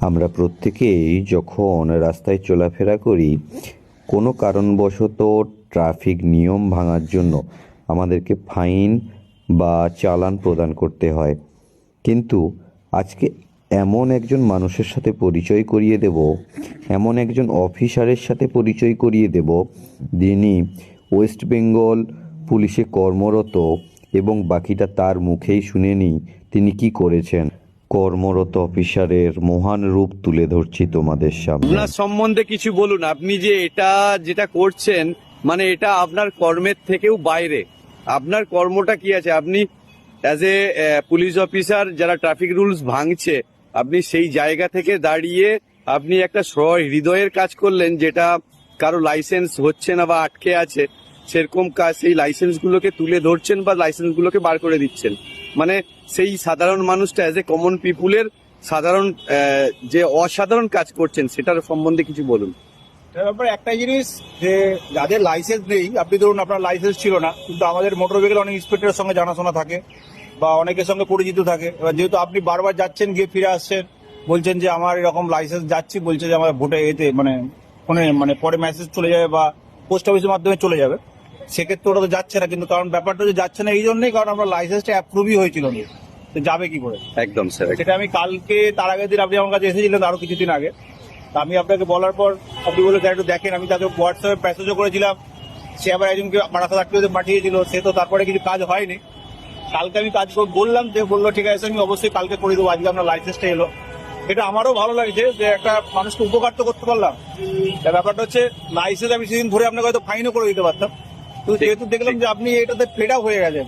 আমরা প্রত্যেকেই যখন রাস্তায় চলাফেরা করি, কোনো কারণবশত ট্রাফিক নিয়ম ভাঙার জন্য আমাদেরকে ফাইন বা চালান প্রদান করতে হয়। কিন্তু আজকে এমন একজন মানুষের সাথে পরিচয় করিয়ে দেব, এমন একজন অফিসারের সাথে পরিচয় করিয়ে দেব, যিনি ওয়েস্ট বেঙ্গল পুলিশে কর্মরত, এবং বাকিটা তার মুখেই শুনে নিই তিনি কি করেছেন। কর্মরত অফিসারের মহান রূপ তুলে ধরছি তোমাদের সামনে। আপনার সম্বন্ধে কিছু বলুন। আপনি যে যেটা করছেন, মানে এটা আপনার কর্মের থেকেও বাইরে। আপনার কর্মটা কি আছে? আপনি অ্যাজ এ পুলিশ অফিসার যারা ট্রাফিক রুলস ভাঙছে, আপনি সেই জায়গা থেকে দাঁড়িয়ে আপনি একটা হৃদয়ের কাজ করলেন, যেটা কারো লাইসেন্স হচ্ছে না বা আটকে আছে, সেরকম কাজ। সেই লাইসেন্স গুলোকে তুলে ধরছেন বা লাইসেন্স গুলোকে বার করে দিচ্ছেন। মানে সেই সাধারণ মানুষটা অ্যাজ এ কমন পিপুলের সাধারণ যে অসাধারণ কাজ করছেন, সেটার সম্বন্ধে কিছু বলুন। ব্যাপারে একটাই জিনিস, যে যাদের লাইসেন্স নেই, আপনি ধরুন আপনার লাইসেন্স ছিল না, কিন্তু আমাদের মোটর ভেহিকেল অনেক ইন্সপেক্টরের সঙ্গে জানাশোনা থাকে বা অনেকের সঙ্গে পরিচিত থাকে। এবার যেহেতু আপনি বারবার যাচ্ছেন, গিয়ে ফিরে আসছেন, বলছেন যে আমার এরকম লাইসেন্স যাচ্ছি, বলছে যে আমার ভোটে এতে মানে ফোনে মানে পরে মেসেজ চলে যাবে বা পোস্ট অফিসের মাধ্যমে চলে যাবে, সেক্ষেত্রে ওরা তো যাচ্ছে না। কিন্তু কারণ ব্যাপারটা যে যাচ্ছে না এই জন্যই, কারণ আমরা লাইসেন্সটা অ্যাপ্রুভই হয়েছিল না, তো যাবে কি করে? একদম স্যার। সেটা আমি কালকে, তার আগের দিন আপনি আমার কাছে এসেছিলেন আরো কিছুদিন আগে, তা আমি আপনাকে বলার পর আপনি বলে একটু দেখেন। আমি তাকে হোয়াটসঅ্যাপে মেসেজও করেছিলাম, সে আবার একজনকে বারাসাত আটকে পাঠিয়েছিল, সে তো তারপরে কিছু কাজ হয়নি। কালকে আমি কাজ বললাম, যে বললো ঠিক আছে আমি অবশ্যই কালকে করে দেবো। আজকে আপনার লাইসেন্সটা এলো, এটা আমারও ভালো লাগছে যে একটা মানুষকে উপকার তো করতে পারলাম। ব্যাপারটা হচ্ছে লাইসেন্স আমি সেদিন ধরে আপনাকে হয়তো ফাইনও করে দিতে পারতাম, তো যেহেতু দেখলাম যে আপনি এটাতে ফেড আপ হয়ে গেছেন,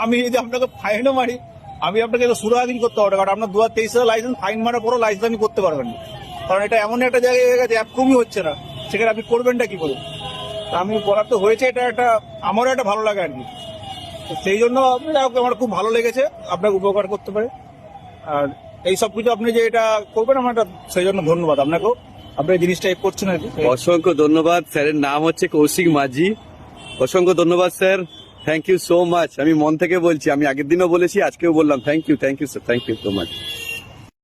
আমি যদি আপনাকে ফাইনও মারি, আমি আপনাকে সুরাহাদিন করতে পারবো। কারণ আপনার 2023 সালের লাইসেন্স, ফাইন মারার পরও লাইসেন্স আপনি করতে পারবেন না, কারণ এটা এমন একটা জায়গায় হয়ে গেছে অ্যাপ্রুভই হচ্ছে না। সেখানে আপনি করবেনটা কি করে? আমি বলার তো হয়েছে, এটা একটা আমারও একটা ভালো লাগে আর কি। তো সেই জন্য আমার খুব ভালো লেগেছে, আপনাকে উপকার করতে পারে। আর এই সব কিছু আপনি যে এটা করবেন, আমার সেই জন্য ধন্যবাদ আপনাকেও। আপনি এই জিনিসটা করছেন আর কি। অসংখ্য ধন্যবাদ। স্যারের নাম হচ্ছে কৌশিক মাঝি। অসংখ্য ধন্যবাদ sir, thank you so much. আমি মন থেকে বলছি, আমি আগের দিনও বলেছি, আজকেও বললাম, thank you sir, thank you so much.